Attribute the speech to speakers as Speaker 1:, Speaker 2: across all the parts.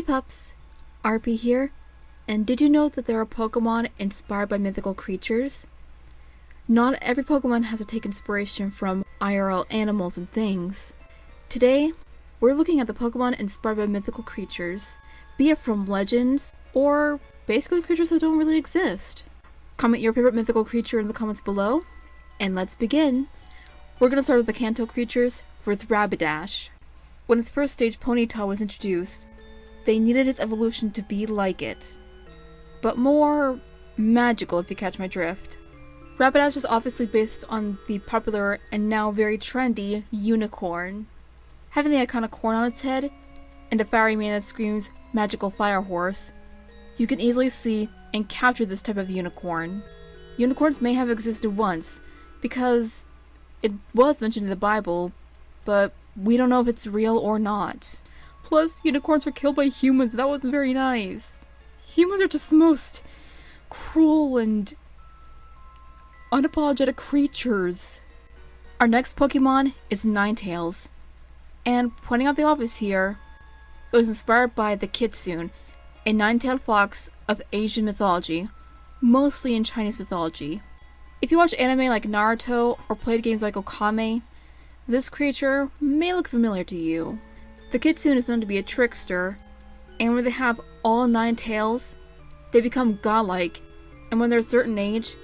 Speaker 1: Hey pups, RP here, and did you know that there are Pokemon inspired by mythical creatures? Not every Pokemon has to take inspiration from IRL animals and things. Today, we're looking at the Pokemon inspired by mythical creatures, be it from legends, or basically creatures that don't really exist. Comment your favorite mythical creature in the comments below, and let's begin! We're gonna start with the Kanto creatures, with Rapidash. When its first stage Ponyta was introduced, they needed its evolution to be like it, but more magical, if you catch my drift. Rapidash is obviously based on the popular and now very trendy unicorn. Having the iconic horn on its head and a fiery mane that screams magical fire horse, you can easily see and capture this type of unicorn. Unicorns may have existed once because it was mentioned in the Bible, but we don't know if it's real or not. Plus, unicorns were killed by humans. That wasn't very nice. Humans are just the most cruel and unapologetic creatures. Our next Pokemon is Ninetales. And pointing out the obvious here, it was inspired by the Kitsune, a nine-tailed fox of Asian mythology, mostly in Chinese mythology. If you watch anime like Naruto or played games like Okami, this creature may look familiar to you. The Kitsune is known to be a trickster, and when they have all 9 tails, they become godlike, and when they're a certain age,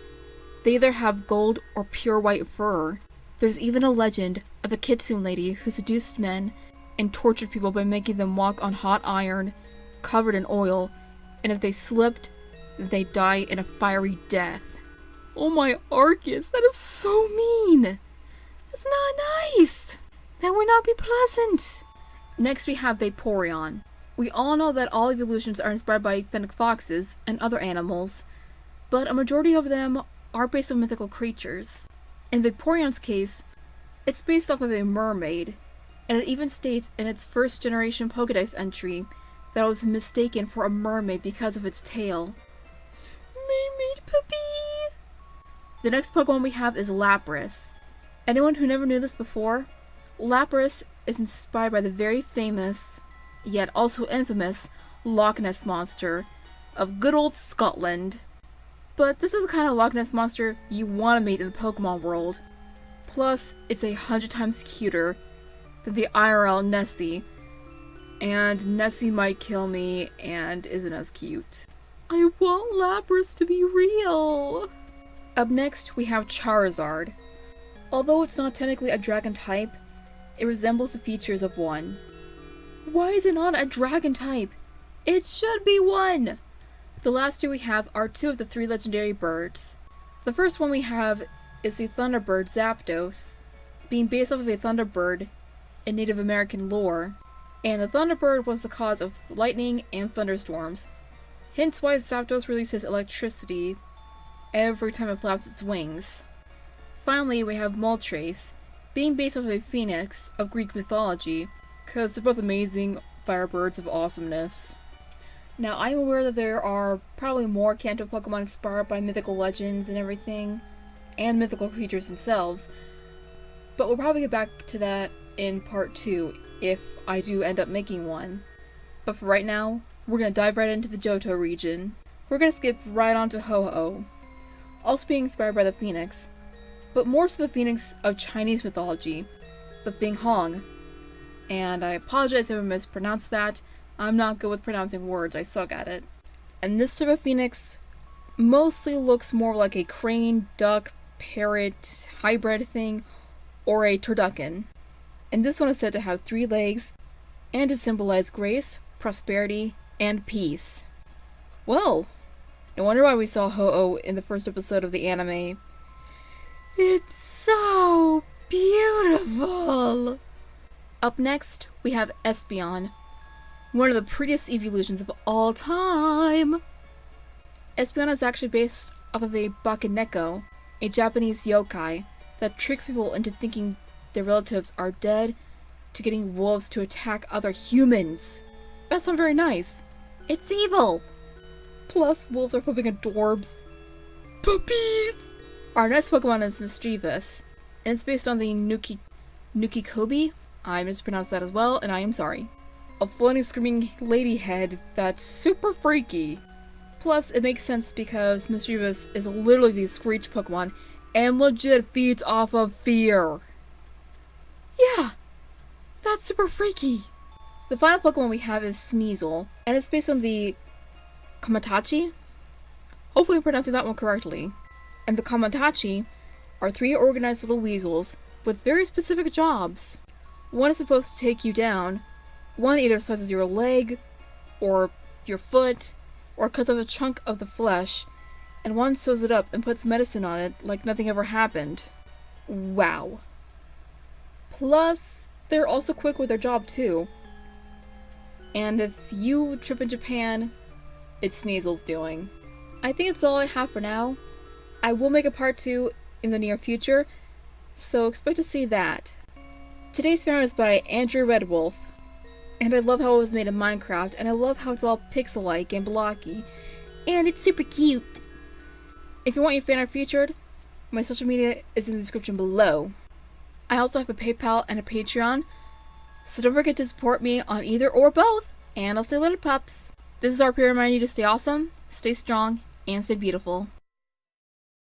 Speaker 1: they either have gold or pure white fur. There's even a legend of a Kitsune lady who seduced men and tortured people by making them walk on hot iron, covered in oil, and if they slipped, they die in a fiery death. Oh my Arceus, that is so mean! That's not nice! That would not be pleasant! Next we have Vaporeon. We all know that all evolutions are inspired by fennec foxes and other animals, but a majority of them are based on mythical creatures. In Vaporeon's case, it's based off of a mermaid, and it even states in its first generation Pokédex entry that it was mistaken for a mermaid because of its tail. Mermaid puppy! The next Pokemon we have is Lapras. Anyone who never knew this before, Lapras is inspired by the very famous, yet also infamous, Loch Ness Monster of good old Scotland. But this is the kind of Loch Ness Monster you want to meet in the Pokemon world. Plus, it's 100 times cuter than the IRL Nessie, and Nessie might kill me and isn't as cute. I want Lapras to be real! Up next, we have Charizard. Although it's not technically a dragon type, it resembles the features of one. Why is it not a dragon type? It should be one! The last two we have are 2 of the 3 legendary birds. The first one we have is the Thunderbird Zapdos, being based off of a Thunderbird in Native American lore, and the Thunderbird was the cause of lightning and thunderstorms, hence why Zapdos releases electricity every time it flaps its wings. Finally, we have Moltres, being based off of a phoenix of Greek mythology, because they're both amazing firebirds of awesomeness. Now, I'm aware that there are probably more Kanto Pokemon inspired by mythical legends and everything, and mythical creatures themselves, but we'll probably get back to that in part 2, if I do end up making one. But for right now, we're gonna dive right into the Johto region. We're gonna skip right on to Ho-Oh, also being inspired by the phoenix, but more so the phoenix of Chinese mythology, the Fing Hong. And I apologize if I mispronounced that. I'm not good with pronouncing words, I suck at it. And this type of phoenix mostly looks more like a crane, duck, parrot, hybrid thing, or a turducken. And this one is said to have 3 legs, and to symbolize grace, prosperity, and peace. Well, no wonder why we saw Ho-Oh in the first episode of the anime. It's so beautiful! Up next, we have Espeon, one of the prettiest evolutions of all time! Espeon is actually based off of a Bakeneko, a Japanese yokai that tricks people into thinking their relatives are dead to getting wolves to attack other humans. That's not very nice. It's evil! Plus, wolves are flipping adorbs. Puppies! Our next Pokemon is Mischievous, and it's based on the Nukekubi. I mispronounced that as well, and I am sorry. a floating screaming lady head that's super freaky. Plus, it makes sense because Mischievous is literally the Screech Pokemon and legit feeds off of fear. Yeah, that's super freaky. The final Pokemon we have is Sneasel, and it's based on the Kamatachi. Hopefully I'm pronouncing that one correctly. And the Kamatachi are 3 organized little weasels with very specific jobs. One is supposed to take you down, one either slices your leg, or your foot, or cuts off a chunk of the flesh, and one sews it up and puts medicine on it like nothing ever happened. Wow. Plus, they're also quick with their job too. And if you trip in Japan, it's Sneasel's doing. I think it's all I have for now. I will make a part 2 in the near future, so expect to see that. Today's Fanart is by Andrew Redwolf, and I love how it was made in Minecraft, and I love how it's all pixel-like and blocky, and it's super cute. If you want your Fanart featured, my social media is in the description below. I also have a PayPal and a Patreon, so don't forget to support me on either or both, and I'll say later, pups. This is our peer reminding you to stay awesome, stay strong, and stay beautiful.